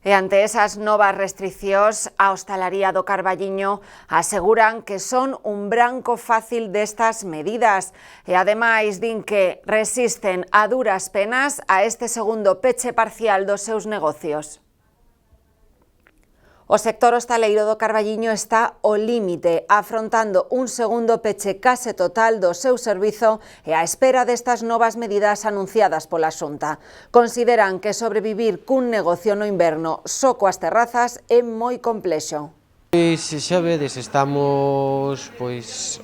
E ante esas novas restricións, a hostalaría do Carballiño aseguran que son un branco fácil destas medidas e ademais din que resisten a duras penas a este segundo peche parcial dos seus negocios. O sector hostaleiro do Carballiño está ao límite, afrontando un segundo peche case total do seu servizo e á espera destas novas medidas anunciadas pola Xunta. Consideran que sobrevivir cun negocio no inverno só coas terrazas é moi complexo. Xa vedes, estamos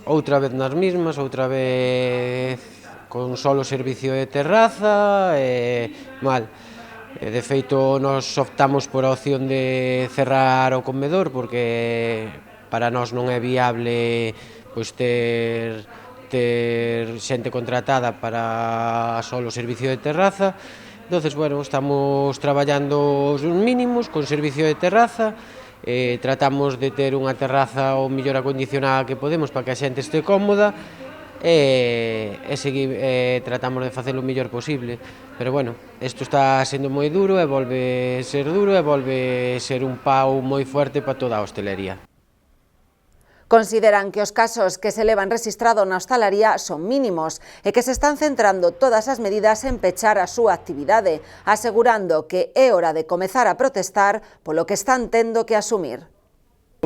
outra vez nas mismas, outra vez con solo servicio de terraza e mal. De feito, nos optamos por a opción de cerrar o comedor porque para nós non é viable ter xente contratada para solo servicio de terraza. Entonces, bueno, estamos traballando os mínimos con servicio de terraza, tratamos de ter unha terraza o mellor acondicionada que podemos para que a xente este cómoda e tratamos de facelo o mellor posible, pero bueno, isto está sendo moi duro e volve ser duro e volve ser un pau moi forte para toda a hostelería. Consideran que os casos que se levan rexistrado na hostalaría son mínimos e que se están centrando todas as medidas en pechar a súa actividade, asegurando que é hora de comezar a protestar polo que están tendo que asumir.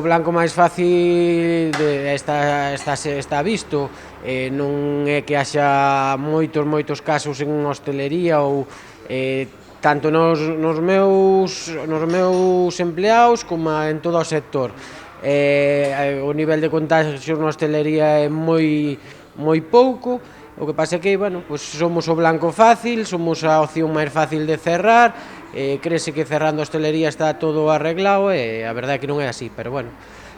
O blanco máis fácil está visto, non é que haxa moitos casos en hostelería ou tanto nos meus empleados como en todo o sector. O nivel de contagios na hostelería é moi pouco, o que pasa é que, bueno, somos o blanco fácil, somos a opción máis fácil de cerrar, creese que cerrando a hostelería está todo arreglado e a verdade é que non é así, pero bueno,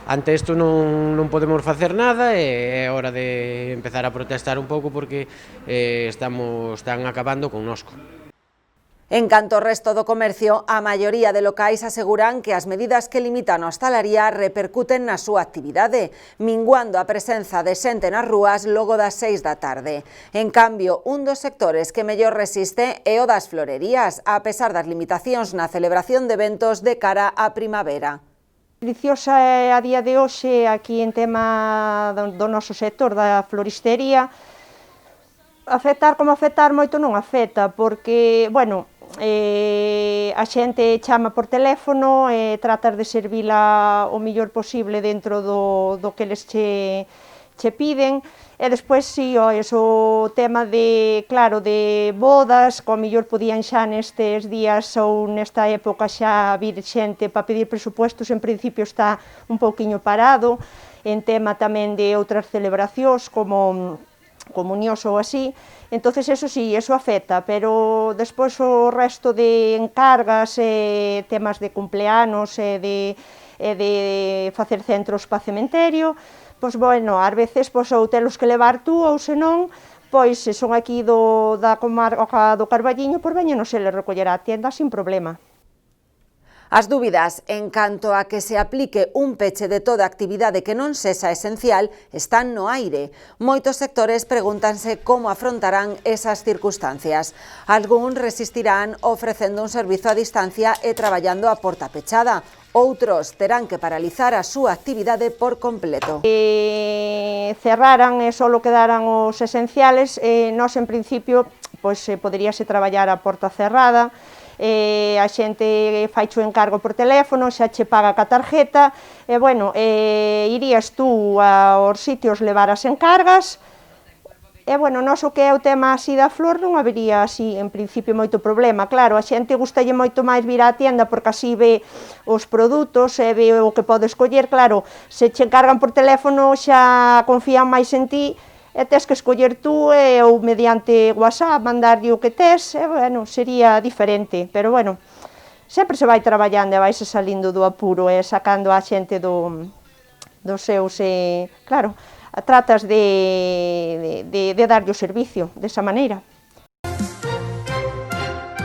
ante isto non podemos facer nada e é hora de empezar a protestar un pouco porque están acabando connosco. En canto ao resto do comercio, a maioría de locais aseguran que as medidas que limitan a hostalaría repercuten na súa actividade, minguando a presenza de xente nas rúas logo das 6 da tarde. En cambio, un dos sectores que mellor resiste é o das florerías, a pesar das limitacións na celebración de eventos de cara á primavera. Preciosa é a día de hoxe aquí en tema do noso sector da floristería. Afectar como afectar moito non afecta, porque, bueno, a xente chama por teléfono e tratas de servila o mellor posible dentro do que eles che piden, e despois si, o tema de, claro, de bodas, que ao mellor podían xa nestes días ou nesta época xa vir xente para pedir presupuestos, en principio está un pouquiño parado, en tema tamén de outras celebracións como comunións ou así, entonces eso sí, eso afecta, pero despois o resto de encargas, temas de cumpleanos e de facer centros para cementerio, pois bueno, ás veces ou telos que levar tú ou senón, pois se son aquí da comarca do Carballiño, pois veñenos eles recoller á tienda sin problema. As dúbidas en canto a que se aplique un peche de toda actividade que non sexa esencial están no aire. Moitos sectores pregúntanse como afrontarán esas circunstancias. Algúns resistirán ofrecendo un servizo a distancia e traballando a porta pechada. Outros terán que paralizar a súa actividade por completo. Cerraran e só quedaran os esenciales, nós en principio poderíase traballar a porta cerrada, a xente faiche o encargo por teléfono, xa che paga ca tarjeta, e bueno, irías tú aos sitios levar as encargas, e bueno, nós o que é o tema así da flor non habería así en principio moito problema. Claro, a xente gustalle moito máis vir á tienda porque así ve os produtos e ve o que pode escoller. Claro, se che encargan por teléfono xa confían máis en ti e tes que escoller tú ou mediante WhatsApp mandarlle o que tes, e bueno, sería diferente, pero bueno, sempre se vai traballando e vaise salindo do apuro e sacando a xente dos seus, claro, tratas de darlle o servicio desa maneira.